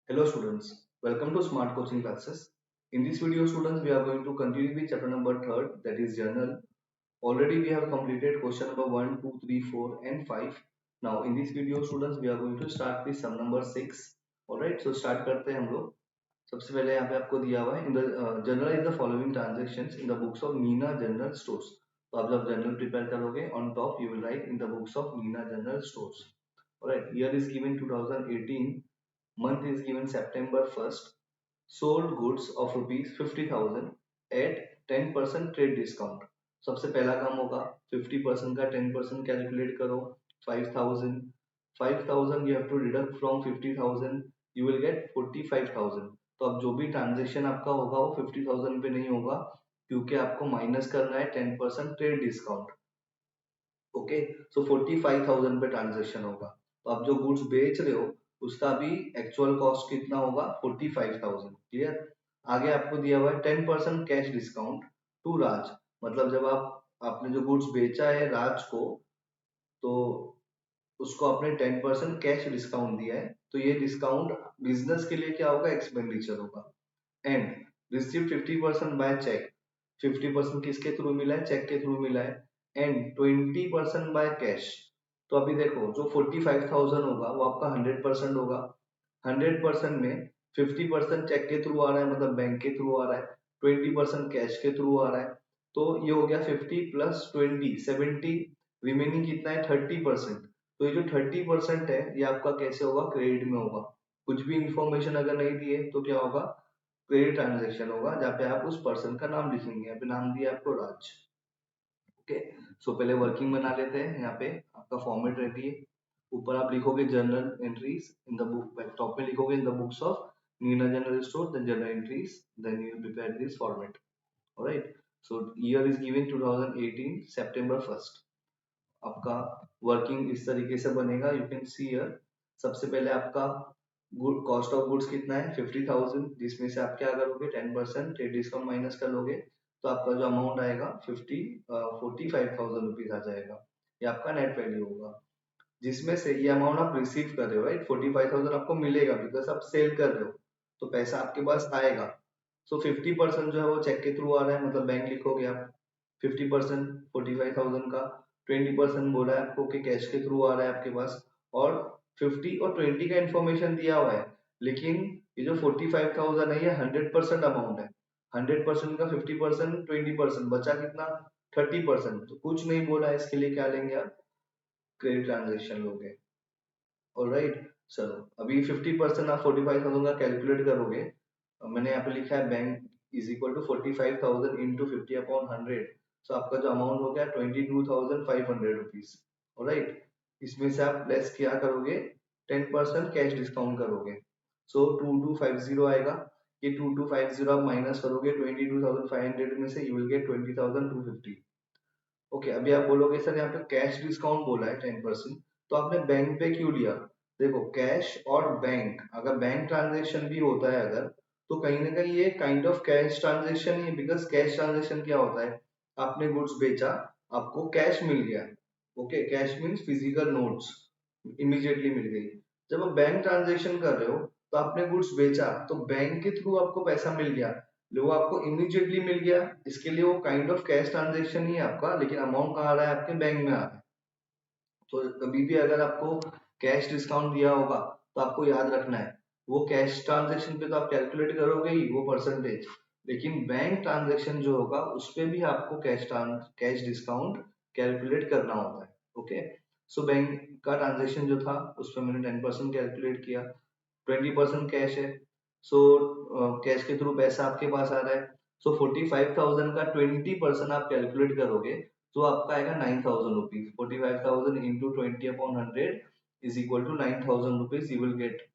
Hello students, welcome to Smart Coaching Classes. In this video students, we are going to continue with chapter number 3rd, that is journal. Already we have completed question number 1, 2, 3, 4 and 5. Now in this video students, we are going to start with sum number 6. Alright, so start करते हैं हम लोग. सबसे पहले यहाँ पे आपको दिया हुआ है in the journal is the following transactions in the books of Nina General Stores. तो आप जब journal prepare करोगे on top you will write in the books of Nina General Stores. Alright, year is given 2018. Month is given September 1st. Sold goods of rupees 50,000 at 10% trade discount. सबसे पहला काम होगा 50% का 10% calculate करो. 5,000 5,000 you have to deduct from 50,000, you will get 45,000. तो अब जो भी ट्रांजेक्शन आपका होगा वो 50,000 पे नहीं होगा क्योंकि आपको माइनस करना है 10% ट्रेड डिस्काउंट. ओके, सो 45,000 पे ट्रांजेक्शन होगा. तो आप जो गुड्स बेच रहे हो उसका भी एक्चुअल कॉस्ट कितना होगा 45,000. क्लियर. आगे आपको दिया हुआ है 10% कैश डिस्काउंट टू राज. मतलब जब आपने जो गुड्स बेचा है राज को तो उसको आपने 10% कैश डिस्काउंट दिया है, तो ये डिस्काउंट बिजनेस के लिए क्या होगा, एक्सपेंडिचर होगा. And receive 50% bye check. 50% किसके थ्रू मिला है, चेक के थ्रू मिला है. And 20% by cash. तो अभी देखो जो 45,000 होगा वो आपका 100% होगा. 100% में 50% चेक के थ्रू आ रहा है, मतलब बैंक के थ्रू आ रहा है. 20% कैश के थ्रू आ रहा है. तो ये हो गया 50 प्लस 20 70. रिमेनिंग कितना है 30%. तो ये जो 30% है ये आपका कैसे होगा, क्रेडिट में होगा. कुछ भी इंफॉर्मेशन अगर नहीं दिए तो क्या होगा, क्रेडिट ट्रांजेक्शन होगा जहाँ पे आप उस पर्सन का नाम लिखेंगे. यहाँ पे नाम दिया आपको राज. ओके, सो पहले वर्किंग बना लेते हैं. यहाँ पे आपका फॉर्मेट रेडी है. ऊपर आप लिखोगे journal entries in the book. Top में लिखोगे in the books of Nina general store, then journal entries, then you will prepare this format. Alright, so year is given 2018 सितंबर 1st. आपका वर्किंग इस तरीके से बनेगा. You can see here. सबसे पहले आपका गुड कॉस्ट ऑफ गुड्स कितना है 50,000, जिसमें से आप क्या करोगे 10% ट्रेड डिस्काउंट माइनस कर लोगे. तो आपका जो अमाउंट आएगा 45,000 रुपीज आ जाएगा. ये आपका नेट वैल्यू होगा, जिसमें से ये अमाउंट आप रिसीव कर रहे हो. राइट, 45,000 आपको मिलेगा बिकॉज आप सेल कर रहे हो, तो पैसा आपके पास आएगा. सो 50% जो है वो चेक के थ्रू आ रहा है, मतलब बैंक लिखोगे आप 50% 45,000 का. 20% बोला है आपको कि कैश के थ्रू आ रहा है आपके पास. और 50 और 20 का इंफॉर्मेशन दिया हुआ है, लेकिन ये जो 45,000 है ये 100% अमाउंट है. 100% का 50% 20% बचा कितना 30%. तो कुछ नहीं बोला है, इसके लिए क्या लेंगे आप, क्रेडिट ट्रांजेक्शन लोगे. ऑलराइट, चलो अभी 50% आप 45,000 का कैलकुलेट करोगे. मैंने यहाँ पे लिखा है बैंक इज इक्वल टू 45,000 इंटू 50 अपॉन 100. सो आपका जो अमाउंट हो गया 22,500 रुपीज. ऑलराइट, इसमें से आप लेस क्या करोगे, 10% कैश डिस्काउंट करोगे. सो 2250 आएगा. ये 2250 आप माइनस करोगे 22,500 में से, यू विल गेट 20,250. ओके, अभी आप बोलोगे सर यहाँ पे कैश डिस्काउंट बोला है 10%, तो आपने बैंक पे क्यों लिया. देखो कैश और बैंक, अगर बैंक ट्रांजेक्शन भी होता है अगर, तो कहीं ना कहीं ये काइंड ऑफ कैश ट्रांजेक्शन ही है. बिकॉज कैश ट्रांजेक्शन क्या होता है, आपने गुड्स बेचा, आपको कैश मिल गया. Okay, cash means physical notes immediately मिल गई. जब आप बैंक ट्रांजेक्शन कर रहे हो तो आपने गुड्स बेचा तो बैंक के थ्रू आपको पैसा मिल गया, वो आपको इमीडिएटली मिल गया. इसके लिए वो काइंड ऑफ कैश ट्रांजेक्शन ही है आपका, लेकिन अमाउंट कहाँ आ रहा है, आपके बैंक में आ रहा है. तो कभी भी अगर आपको कैश डिस्काउंट दिया होगा तो आपको याद रखना है वो कैश ट्रांजेक्शन पे तो आप कैलकुलेट करोगे ही वो परसेंटेज, लेकिन बैंक ट्रांजेक्शन जो होगा उस पे भी आपको कैश डिस्काउंट कैलकुलेट करना होता है. ओके, सो बैंक का ट्रांजेक्शन जो था उस पर मैंने 10% कैलकुलेट किया. 20% कैश है, सो कैश के थ्रू पैसा आपके पास आ रहा है. सो 45,000 का 20% आप कैलकुलेट करोगे तो आपका आएगा 9,000 rupees. 45,000 into 20 upon 100 is equal to 9,000 rupees you will get.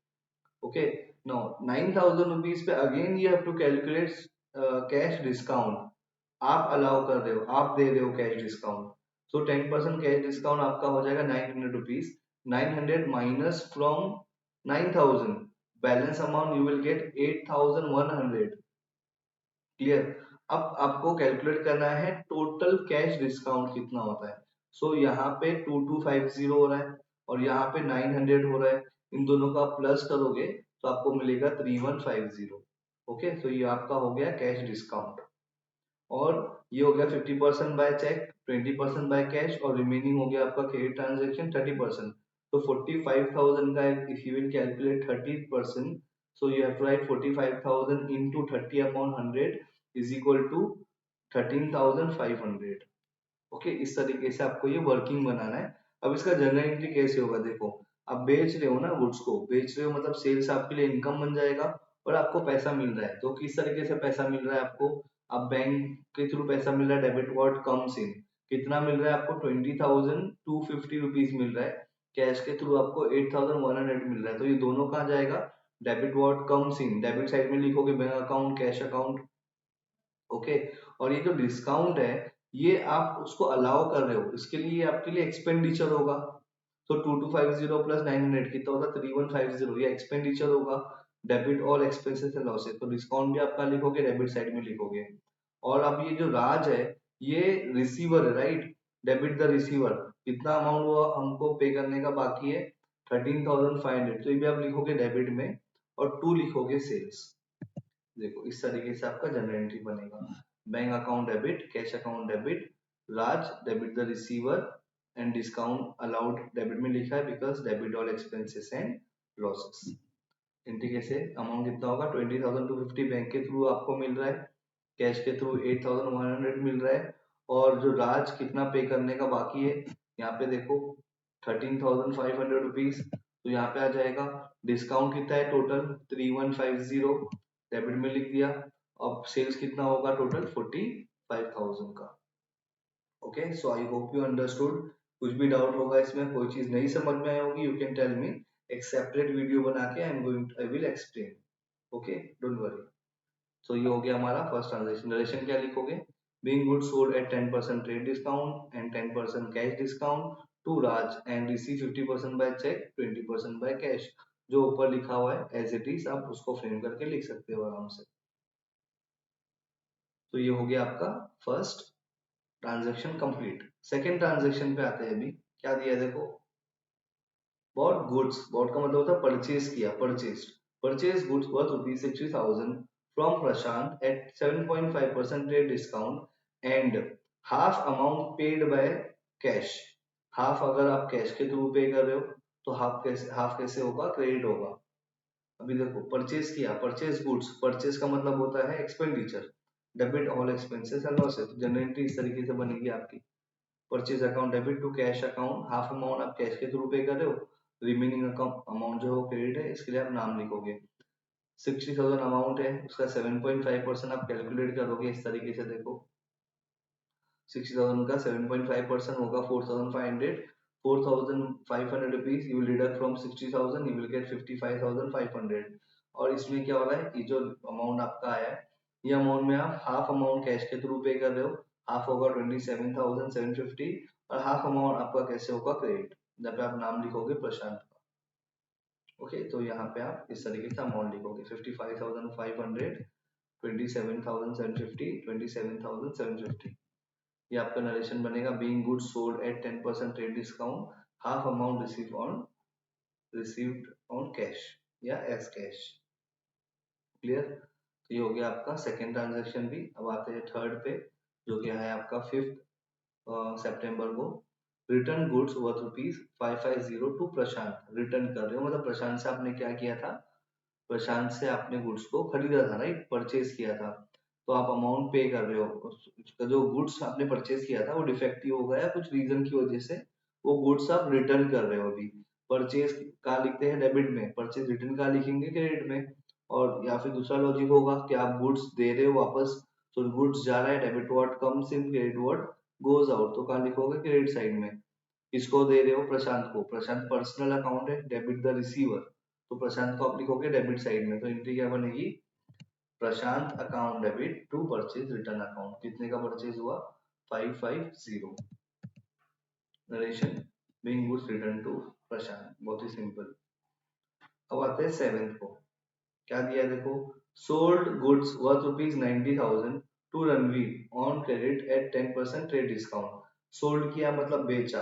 Okay, now 9,000 rupees पे again you have to calculate cash discount. आप अलाउ कर रहे हो, आप दे रहे हो cash discount. So 10% cash discount आपका हो जाएगा 900 rupees. 900 minus from 9,000, balance amount you will get 8,100. Clear. अब आपको कैलकुलेट करना है टोटल कैश डिस्काउंट कितना होता है. सो यहाँ पे 2250 हो रहा है और यहाँ पे 900 हो रहा है. इन दोनों का प्लस करोगे तो आपको मिलेगा 3150। ओके, तो ये आपका हो गया कैश डिस्काउंट। और ये हो गया 50% बाय चेक, 20% बाय कैश, और रिमेनिंग हो गया आपका क्रेडिट ट्रांजेक्शन 30%। तो 45,000 का if you will calculate 30%, so you have to write 45,000 into 30 upon 100 is equal to 13,500। Okay, इस तरीके से आपको ये वर्किंग बनाना है। अब इसका जर्नल एंट्री कैसे होगा, देखो आप बेच रहे हो ना, गुड्स को बेच रहे हो, मतलब सेल्स आपके लिए इनकम बन जाएगा और आपको पैसा मिल रहा है। तो किस तरीके से पैसा मिल रहा है आपको, अब बैंक के थ्रू पैसा मिल रहा है, डेबिट व्हाट कम्स इन, कितना मिल रहा है आपको, 20,250 रुपीज मिल रहा है। कैश के थ्रू आपको 8,100 मिल रहा है। तो ये दोनों कहाँ जाएगा, debit what comes in, debit side में लिखोगे bank account, cash account. Okay, और ये जो डिस्काउंट है ये आप उसको अलाउ कर रहे हो, इसके लिए आपके लिए एक्सपेंडिचर होगा। तो 2250 प्लस 900 कितना होगा, 3150, ये एक्सपेंडिचर होगा। Debit all expenses and losses, तो डिस्काउंट भी आपका लिखोगे, डेबिट साइड में लिखोगे। और अब ये जो राज है ये रिसीवर है, राइट, डेबिट द रिसीवर, कितना अमाउंट वो हमको पे करने का बाकी है, 13,500, तो ये भी आप लिखोगे डेबिट में, और टू लिखोगे सेल्स। देखो इस तरीके से आपका जनरल एंट्री बनेगा। Bank account debit, cash account debit, Raj debit the receiver, and discount allowed debit में लिखा है because debit all expenses and losses. Entry कैसे, अमाउंट कितना होगा, 20,250 बैंक के थ्रू आपको मिल रहा है, कैश के थ्रू 8,100 मिल रहा है, और जो राज कितना पे करने का बाकी है, यहाँ पे देखो 13,500 रुपीज, तो यहाँ पे आ जाएगा। डिस्काउंट कितना है टोटल, 3150, डेबिट में लिख दिया। अब सेल्स कितना होगा टोटल, 45,000 का। Okay, so I hope you understood. कुछ भी डाउट होगा इसमें, कोई चीज नहीं समझ में आई होगी, यू कैन टेल मी, एक सेपरेट वीडियो बना के I will explain. Okay, don't worry. So ये हो गया हमारा फर्स्ट ट्रांजेक्शन। नरेशन क्या लिखोगे, being goods sold at 10% trade discount and 10% cash discount to Raj and receive 50% by check, 20% by cash। जो ऊपर लिखा हुआ है एज इट इज आप उसको फ्रेम करके लिख सकते हो आराम से। तो ये हो गया आपका first transaction complete. Second transaction पे आते हैं। अभी क्या दिया है देखो, बॉट गुड्स, बॉट का मतलब होता है परचेज किया, purchase goods worth ₹60,000 from Prashant at 7.5% rate discount and half amount paid by cash. Half अगर आप कैश के थ्रू पे कर रहे हो तो हाफ कैसे होगा, क्रेडिट होगा। अभी देखो परचेज किया, परचेज गुड्स, परचेज का मतलब होता है expenditure, debit all expenses and losses. Generally इस तरीके से बनेगी आपकी, purchase account debit to cash account, half amount आप कैश के थ्रू पे कर रहे हो, रिमेनिंग अकाउंट अमाउंट जो है क्रेडिट है, इसके लिए आप नाम लिखोगे। 60,000 अमाउंट है, उसका 7.5% आप कैलकुलेट करोगे इस तरीके से। देखो 60,000 का 7.5% होगा 4,500, 4,500 rupees you will deduct from 60,000, you will gate 55,500। और इसमें क्या हो रहा है, ये जो अमाउंट आपका आया है, ये अमाउंट में आप हाफ अमाउंट कैश के थ्रू पे कर रहे हो, हाफ होगा 27,750, और हाफ अमाउंट आपका कैसे होगा, क्रेडिट, जब पे आप नाम लिखोगे प्रशांत का। ओके, तो यहाँ पे आप इस तरीके से अमाउंट लिखोगे, 55,500, 27,750, 27,750। ये आपका नरेशन बनेगा, being goods sold at 10% trade discount, half amount received on cash या एज कैश। क्लियर, तो ये हो गया आपका सेकेंड ट्रांजेक्शन भी। अब आते हैं थर्ड पे, जो क्या है आपका 5 सितंबर को, return goods worth ₹550 to Prashant. Return कर रहे हो मतलब प्रशांत से आपने क्या किया था, प्रशांत से आपने गुड्स को खरीदा था, राइट, परचेज किया था, तो आप अमाउंट पे कर रहे हो। उसका जो गुड्स आपने परचेज किया था वो डिफेक्टिव हो गया कुछ रीजन की वजह से, वो गुड्स आप रिटर्न कर रहे हो। अभी परचेज कहाँ लिखते हैं, डेबिट में, परचेज रिटर्न कहाँ लिखेंगे, क्रेडिट में। और या फिर दूसरा लॉजिक होगा कि आप गुड्स दे रहे हो वापस, तो गुड्स जा रहा है, debit what comes in, credit what goes out, तो कहाँ लिखोगे, क्रेडिट साइड में। किसको दे रहे हो, प्रशांत को, प्रशांत पर्सनल अकाउंट है, डेबिट द रिसीवर, तो प्रशांत को आप लिखोगे डेबिट साइड में। तो एंट्री क्या बनेगी, Prashant account debit to purchase return account, कितने का परचेज हुआ, 550। Narration, being goods return to Prashant, बहुत ही सिंपल। अब आते हैं सेवेंथ को, क्या दिया देखो, sold goods worth ₹90,000 to Ranveer on credit at 10% trade discount. Sold किया मतलब बेचा,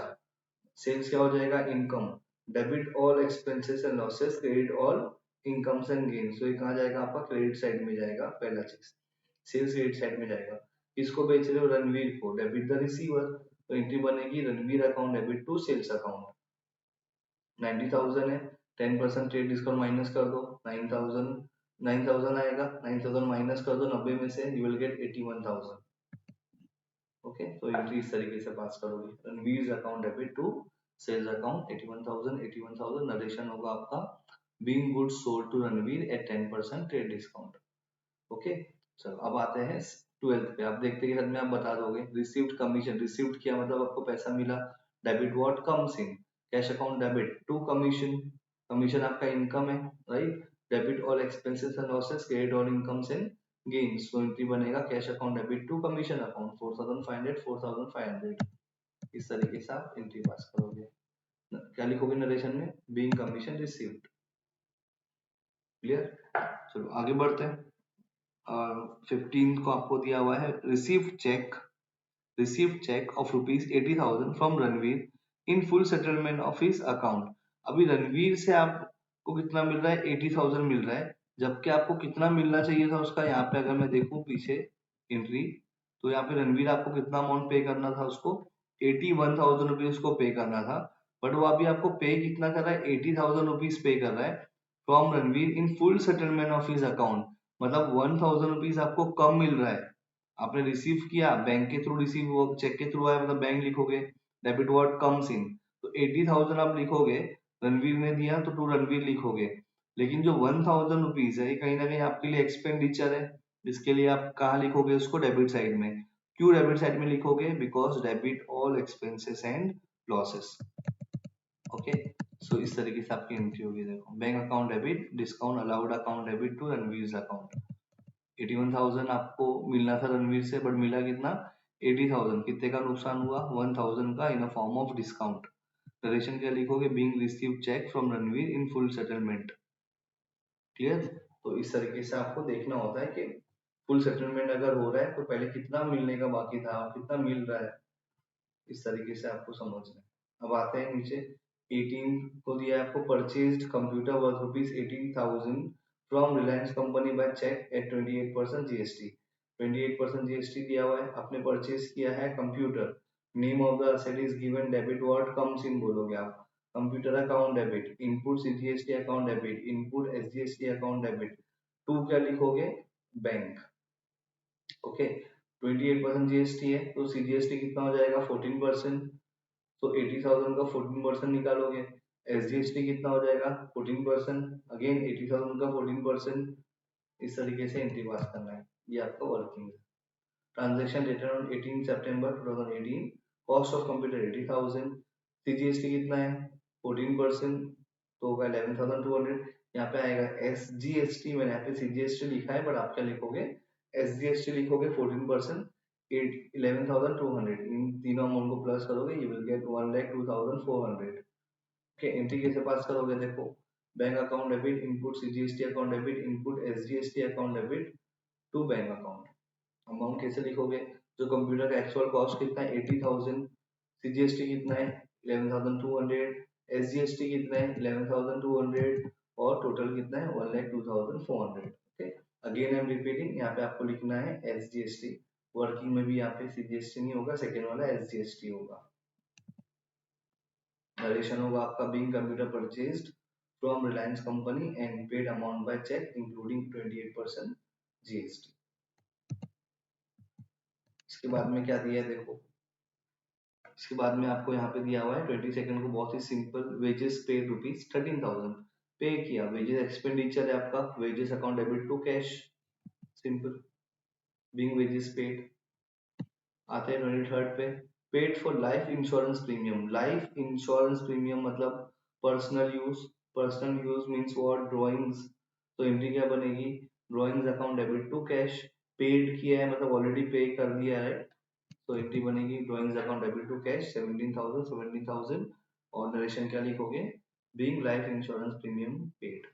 सेल्स क्या हो जाएगा, income, debit all expenses and losses, credit all incomes and gains, तो ये कहाँ जाएगा आपका क्रेडिट साइड में जाएगा, पहला चीज सेल्स क्रेडिट साइड में जाएगा। किसको बेच रहे हो, रणवीर को, डेबिट द रिसीवर, तो एंट्री बनेगी Ranveer account debit to sales account. 90,000 है, 10% ट्रेड डिस्काउंट माइनस कर दो, 9,000 आएगा, 9,000 माइनस कर दो 90 में से, यू विल गेट 81,000। ओके, तो एंट्री इस तरीके से पास करोगे, Ranveer account debit to sales account 81,000 narration होगा आपका being goods sold to Ranveer at 10% trade discount. Okay, चलो अब आते हैं 12th पे। आप देखते के साथ में आप बता दोगे रिसीव्ड कमीशन, रिसीव्ड किया मतलब आपको पैसा मिला, debit what comes in, cash account debit to commission, commission आपका इनकम है, right, debit all expenses and losses, credit all incomes and gains, तो एंट्री बनेगा cash account debit to commission account 4,500 4,500, इस तरीके से आप एंट्री पास करोगे। क्या लिखोगे नरेशन में, बीइंग कमीशन रिसीव्ड। क्लियर, चलो आगे बढ़ते हैं। 15 को आपको दिया हुआ है received cheque of ₹80,000 from Ranveer in full settlement of his account. अभी रणवीर से आपको कितना मिल रहा है, 80,000 मिल रहा है, जबकि आपको कितना मिलना चाहिए था उसका, यहाँ पे अगर मैं देखूं पीछे एंट्री, तो यहाँ पे रणवीर आपको कितना अमाउंट पे करना था उसको, 81,000 रुपीज उसको पे करना था, बट वो अभी आपको पे कितना कर रहा है, 80,000 रुपीज पे कर रहा है from Ranveer in full settlement of his account, मतलब 1,000 रुपीज आपको कम मिल रहा है। आपने रिसीव किया बैंक के थ्रू, रिसीव चेक के थ्रू आया मतलब बैंक लिखोगे, डेबिट व्हाट कम्स इन, तो 80,000 आप लिखोगे, रणवीर ने दिया तो टू रणवीर लिखोगे, लेकिन जो 1,000 रुपीज है ये कहीं ना कहीं आपके लिए एक्सपेंडिचर है, इसके लिए आप कहाँ लिखोगे उसको, डेबिट साइड में। क्यों डेबिट साइड में लिखोगे, because debit all expenses and losses. Okay, so इस तरीके से आपकी एंट्री होगी, देखो bank account debit, discount allowed account debit to Ranveer account. 81,000 आपको मिलना था रणवीर से, बट मिला कितना, 80,000, कितने का नुकसान हुआ, 1,000 का, in a form of discount. Narration क्या लिखोगे, being received cheque from Ranveer in full settlement. Clear, तो इस तरीके से आपको देखना होता है कि फुल सेटलमेंट अगर हो रहा है तो पहले कितना मिलने का बाकी था, कितना मिल रहा है, इस तरीके से आपको समझना है। अब आते हैं नीचे, 18 को दिया है आपको, purchased computer worth ₹18,000 from Reliance company by cheque at 28% GST. 28% GST दिया हुआ है, आपने परचेज किया है computer, name of the asset is given, debit what comes in बोलोगे आप, computer account debit, input CGST account debit, input SGST account debit, to क्या लिखोगे, बैंक। ओके, 28% जीएसटी है तो सीजीएसटी कितना हो जाएगा, 14%, तो 80,000 का 14% निकालोगे, एसजीएसटी कितना हो जाएगा, 14%, अगेन 80,000 का 14%, इस तरीके से एंट्री पास करना है, ये आपका वर्किंग है। Transaction dated on 18 September 2018, cost of computer 80,000, CGST कितना है 14%, तो होगा 11,200। यहाँ पे आएगा एसजीएसटी, मैंने यहाँ पे सीजीएसटी लिखा है बट आप क्या लिखोगे, एसजीएसटी लिखोगे 14%, 11,200, इन तीनों अमाउंट को प्लस करोगे, you will get 1,02,400। Okay, entry कैसे पास करोगे, देखो bank account debit, input CGST account debit, input SGST account debit to bank account. Amount कैसे लिखोगे, जो कंप्यूटर का एक्चुअल कॉस्ट कितना है 80,000, सीजीएसटी कितना है 11,200, एसजीएसटी कितना है 11,200, और टोटल कितना है 1,02,400। Okay, again I am repeating, यहाँ पे आपको लिखना है एसजीएसटी, वर्किंग में भी यहाँ पे सीजीएसटी नहीं होगा, सेकेंड वाला एसजीएसटी होगा। नरेशन होगा आपका, being computer purchased from Reliance company and paid amount by cheque including 28% GST. इसके बाद में क्या दिया है देखो, इसके बाद में आपको यहाँ पे दिया हुआ है 22 को, बहुत ही सिंपल, वेजेस पेड ₹13,000 पे किया, वेजेस एक्सपेंडिचर है आपका, wages account debit to cash, simple, being wages paid. आते हैं 23 पे, paid for life insurance premium, life insurance premium मतलब personal use, personal use means what, drawings, तो एंट्री क्या बनेगी, drawings account debit to cash, paid किया है मतलब ऑलरेडी पे कर दिया है, तो एंट्री बनेगी drawings account debit to cash 17,000, और नरेशन क्या लिखोगे, being life insurance premium paid.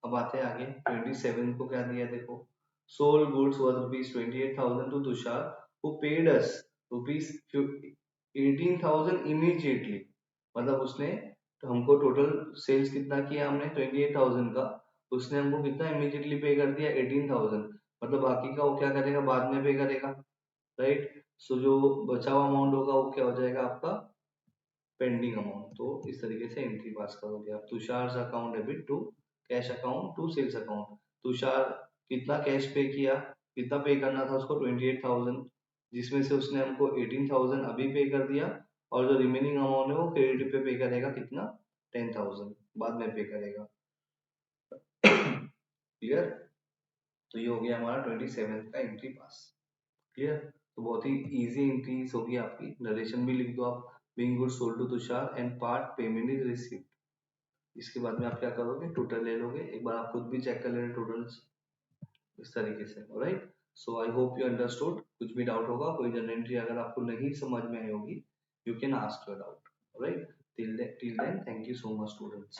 अब आते हैं आगे, 27 को क्या दिया देखो, sold goods worth ₹28,000 to Tushar who paid us ₹18,000 immediately, मतलब उसने तो हमको टोटल सेल्स कितना किया हमने 28,000 का, उसने हमको कितना इमीडिएटली पे कर दिया 18,000, मतलब बाकी का वो क्या करेगा, बाद में पे करेगा, राइट। सो जो बचा हुआ अमाउंट होगा वो क्या हो जाएगा आपका पेंडिंग अमाउंट। तो इस तरीके से एंट्री पास करोगे आप, Tushar account debit to cash account to sales account. Tushar कितना कैश पे किया, कितना पे करना था उसको 28,000, जिसमें से उसने हमको 18,000 अभी पे कर दिया, और जो रिमेनिंग अमाउंट है वो क्रेडिट पे करेगा, कितना 10,000 बाद में पे करेगा। क्लियर। तो ये हो गया हमारा 27 का एंट्री पास। क्लियर। तो बहुत ही इजी एंट्रीज होगी आपकी। नरेशन भी लिख दो आप, being good sold to Tushar and part payment is received. इसके बाद में आप क्या करोगे, टोटल ले लोगे, एक बार आप खुद भी चेक कर लेना टोटल्स इस तरीके से। Alright, so I hope you understood. कुछ भी डाउट होगा, कोई जनरल एंट्री अगर आपको नहीं समझ में आई होगी, you can ask your doubt. Alright, till then thank you so much students.